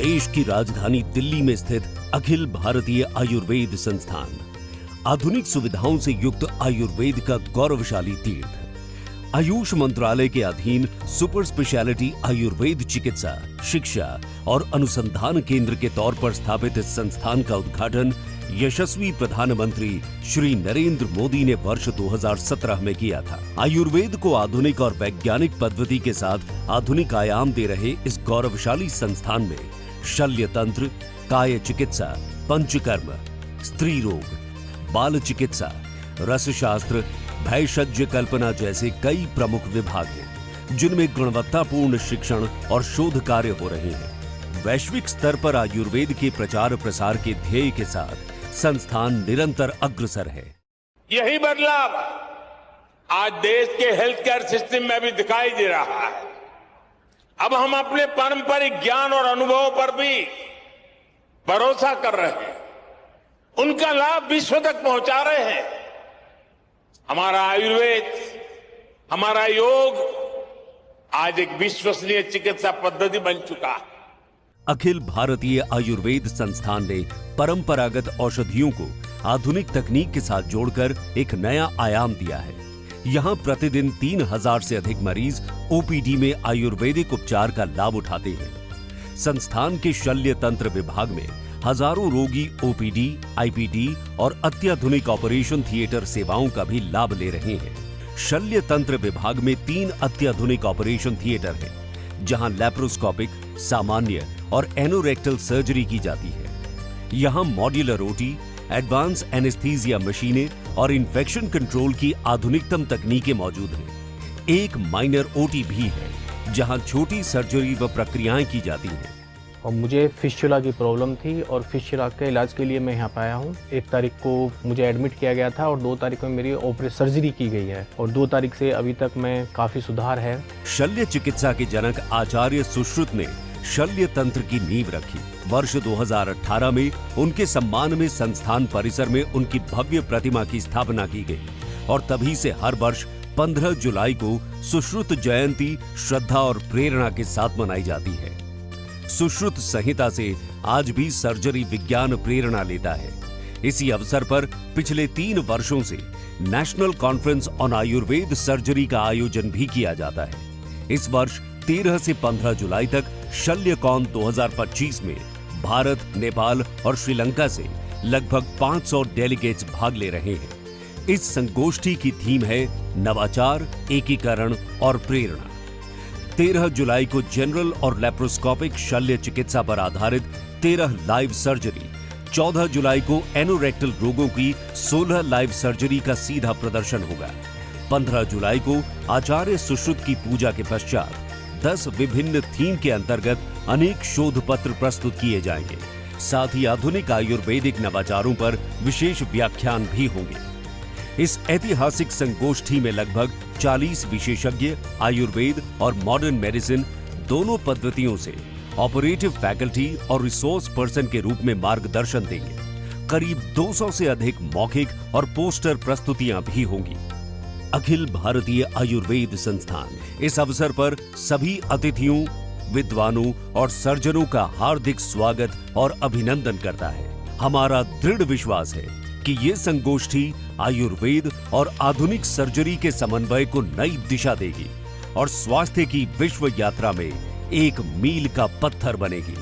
देश की राजधानी दिल्ली में स्थित अखिल भारतीय आयुर्वेद संस्थान आधुनिक सुविधाओं से युक्त आयुर्वेद का गौरवशाली तीर्थ। आयुष मंत्रालय के अधीन सुपर स्पेशलिटी आयुर्वेद चिकित्सा, शिक्षा और अनुसंधान केंद्र के तौर पर स्थापित इस संस्थान का उद्घाटन यशस्वी प्रधानमंत्री श्री नरेंद्र मोदी ने वर्ष 2017 में किया था। आयुर्वेद को आधुनिक और वैज्ञानिक पद्धति के साथ आधुनिक आयाम दे रहे इस गौरवशाली संस्थान में शल्य तंत्र, काय चिकित्सा, पंचकर्म, स्त्री रोग, बाल चिकित्सा, रसशास्त्र, भैषज्य कल्पना जैसे कई प्रमुख विभाग हैं, जिनमें गुणवत्तापूर्ण शिक्षण और शोध कार्य हो रहे हैं। वैश्विक स्तर पर आयुर्वेद के प्रचार प्रसार के ध्येय के साथ संस्थान निरंतर अग्रसर है। यही बदलाव आज देश के हेल्थ केयर सिस्टम में भी दिखाई दे रहा है। अब हम अपने पारंपरिक ज्ञान और अनुभवों पर भी भरोसा कर रहे हैं, उनका लाभ विश्व तक पहुंचा रहे हैं। हमारा आयुर्वेद, हमारा योग आज एक विश्वसनीय चिकित्सा पद्धति बन चुका है। अखिल भारतीय आयुर्वेद संस्थान ने परंपरागत औषधियों को आधुनिक तकनीक के साथ जोड़कर एक नया आयाम दिया है। यहाँ प्रतिदिन 3000 से अधिक मरीज ओपीडी में आयुर्वेदिक उपचार का लाभ उठाते हैं। संस्थान के शल्य तंत्र विभाग में हजारों रोगी ओपीडी, आईपीडी और अत्याधुनिक ऑपरेशन थिएटर सेवाओं का भी लाभ ले रहे हैं। शल्य तंत्र विभाग में 3 अत्याधुनिक ऑपरेशन थिएटर हैं, जहां लैप्रोस्कोपिक, सामान्य और एनोरेक्टल सर्जरी की जाती है। यहां मॉड्यूलर ओटी, एडवांस एनेस्थीसिया मशीनें और इन्फेक्शन कंट्रोल की आधुनिकतम तकनीकें मौजूद हैं। एक माइनर ओटी भी है, जहां छोटी सर्जरी व प्रक्रियाएं की जाती हैं। और मुझे फिस्चुला की प्रॉब्लम थी और फिस्चुला के इलाज के लिए मैं यहाँ पे आया हूँ। 1 तारीख को मुझे एडमिट किया गया था और 2 तारीख को मेरी ऑपरेशन सर्जरी की गई है और 2 तारीख से अभी तक मैं काफ़ी सुधार है। शल्य चिकित्सा के जनक आचार्य सुश्रुत ने शल्य तंत्र की नींव रखी। वर्ष 2018 में उनके सम्मान में संस्थान परिसर में उनकी भव्य प्रतिमा की स्थापना की गई और तभी से हर वर्ष 15 जुलाई को सुश्रुत जयंती श्रद्धा और प्रेरणा के साथ मनाई जाती है। सुश्रुत संहिता से आज भी सर्जरी विज्ञान प्रेरणा लेता है। इसी अवसर पर पिछले 3 वर्षों से national conference on Ayurveda surgery का आयोजन भी किया जाता है। इस वर्ष 13 से 15 जुलाई तक शल्यकॉन 2025 में भारत, नेपाल और श्रीलंका से लगभग 500 डेलीगेट्स भाग ले रहे हैं। इस संगोष्ठी की थीम है नवाचार, एकीकरण और प्रेरणा। 13 जुलाई को जनरल और लैप्रोस्कोपिक शल्य चिकित्सा पर आधारित 13 लाइव सर्जरी, 14 जुलाई को एनोरेक्टल रोगों की 16 लाइव सर्जरी का सीधा प्रदर्शन होगा। 15 जुलाई को आचार्य सुश्रुत की पूजा के पश्चात 10 विभिन्न थीम के अंतर्गत अनेक शोध पत्र प्रस्तुत किए जाएंगे। साथ ही आधुनिक आयुर्वेदिक नवाचारों पर विशेष व्याख्यान भी होंगे। इस ऐतिहासिक संगोष्ठी में लगभग 40 विशेषज्ञ आयुर्वेद और मॉडर्न मेडिसिन दोनों पद्धतियों से ऑपरेटिव फैकल्टी और रिसोर्स पर्सन के रूप में मार्गदर्शन देंगे। करीब 200 से अधिक मौखिक और पोस्टर प्रस्तुतियां भी होंगी। अखिल भारतीय आयुर्वेद संस्थान इस अवसर पर सभी अतिथियों, विद्वानों और सर्जनों का हार्दिक स्वागत और अभिनंदन करता है। हमारा दृढ़ विश्वास है कि ये संगोष्ठी आयुर्वेद और आधुनिक सर्जरी के समन्वय को नई दिशा देगी और स्वास्थ्य की विश्व यात्रा में एक मील का पत्थर बनेगी।